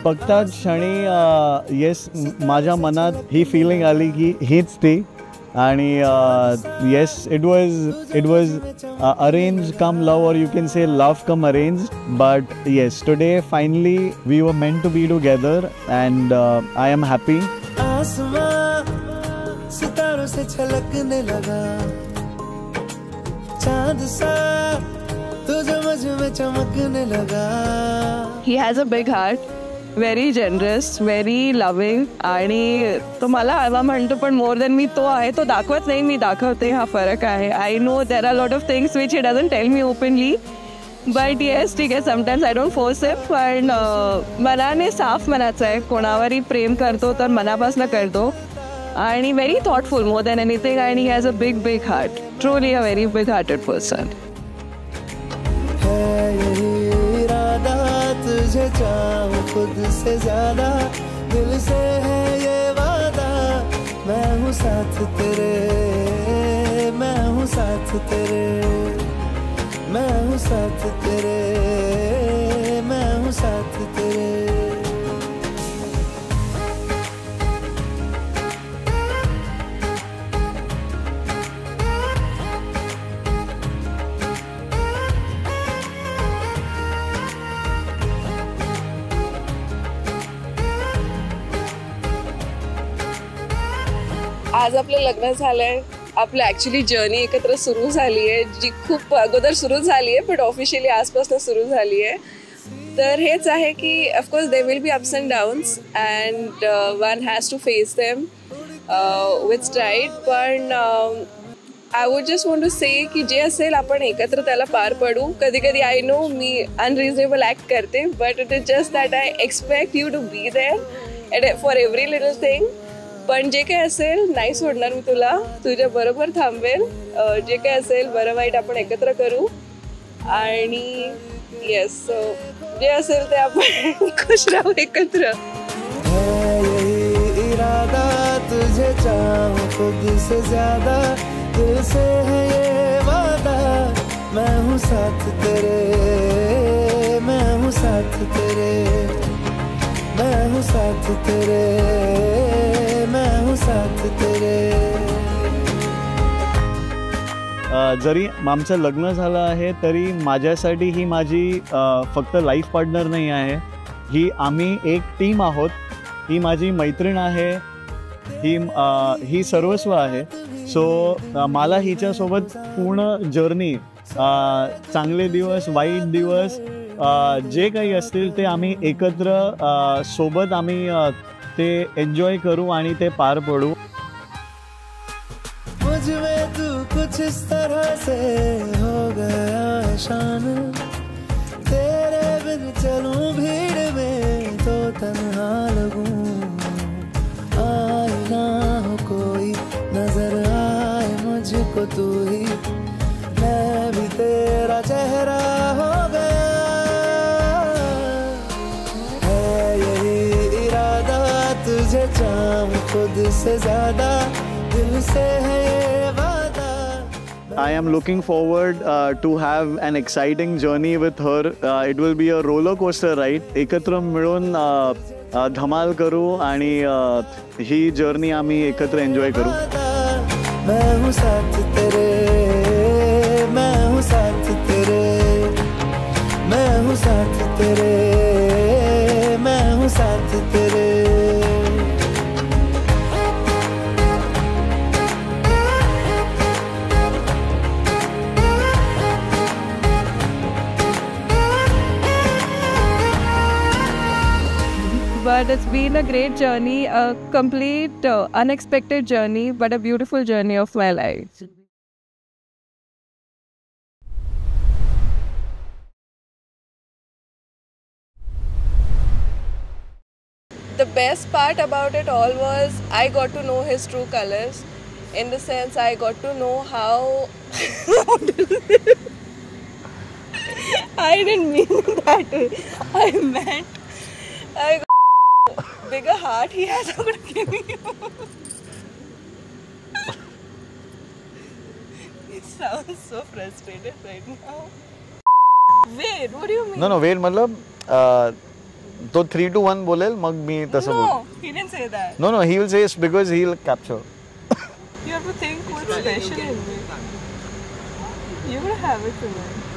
बघताच क्षणी येस माझ्या मनात ही फिलिंग आली की हीच ती. आणि yes it was arrange come love, और you can say love come arrange. But yes today finally we were meant to be together and I am happy. आसमां सितारों से छलकने लगा, चांद सा तुझे मुझ में चमकने लगा. He has a big heart, very generous, very loving, आणि तो मला हवा म्हणतो पण मोर देन मी तो आहे. तो दाखवत नाही, मी दाखवते, हा फरक आहे. I know there are lot of things which he doesn't tell me openly, but yes ठीक आहे, sometimes I don't force it. पण मनाने साफ मनाचा आहे, कोणावरही प्रेम करतो तर मनापासून करतो, आणि very thoughtful more than anything. आणि he has a big heart, truly a very big hearted person. तुझे चाहूं खुद से ज्यादा, दिल से है ये वादा. मैं हूँ साथ तेरे, मैं हूँ साथ तेरे, मैं हूँ साथ तेरे, मैं हूँ साथ तेरे. आज आपलं लग्न झालंय, आपलं ॲक्च्युली जर्नी एकत्र सुरू झाली आहे, जी खूप अगोदर सुरू झाली आहे बट ऑफिशियली आजपासून सुरू झाली आहे. तर हेच आहे की of course they will be ups and downs and one has to face them with stride. पण I would just want to say की जे असेल आपण एकत्र त्याला पार पडू. कधी कधी आय नो मी अनरिजनेबल ॲक्ट करते, but it is just that I expect you to be there for every little thing. पण जे काही असेल नाही सोडणार मी तुला, तुझ्या बरोबर थांबेल. जे काही असेल बरं वाईट आपण एकत्र करू. आणि येस, जे असेल ते आपण खुश राहू एकत्र. इरादा तुझे चाहूं खुद से ज्यादा, दिल से है ये वादा. मैं हूँ साथ तेरे, मैं हूँ साथ तेरे, मैं हूँ साथ तेरे, मैं हूँ साथ तेरे. जरी आमचं लग्न झालं आहे तरी माझ्यासाठी ही माझी फक्त लाईफ पार्टनर नाही आहे. आम्ही एक टीम आहोत. ही माझी मैत्रीण आहे, ही सर्वस्व आहे. सो मला हिच्यासोबत पूर्ण जर्नी, चांगले दिवस, वाईट दिवस, जे काही असतील ते आम्ही एकत्र सोबत आम्ही ते एन्जॉय करू आणि ते पार पडू. मुझमें तू कुछ इस तरह से हो गया शान, तेरे बिन चलूं भीड़ में तो तन्हा लगूं. आए ना हो कोई, नजर आए मुझको तू ही, मैं भी तेरा चेहरा हो गया. है यही इरादा तुझे चाहूं खुद से ज्यादा, दिल से है ये वादा. I am looking forward to have an exciting journey with her. It will be a roller coaster ride. एकत्र मिळून धमाल करू आणि ही जर्नी आम्ही एकत्र एन्जॉय करू. मैं हूँ साथ तेरे, मैं हूँ साथ तेरे, मैं हूँ साथ तेरे, मैं हूँ साथ तेरे. But it's been a great journey, a complete unexpected journey, but a beautiful journey of my life. The best part about it all was I got to know his true colors. In the sense, I got to know how. I didn't mean that way. I meant I got bigger heart he has to give me. He sounds so frustrated right now. Wait, what do you mean? No, wait, मतलब तो 3 to 1 बोलेल मग मी तसं बोल. No, he didn't say that. No, he will say because he will capture. You have to think what's special in me. You're gonna have it tonight.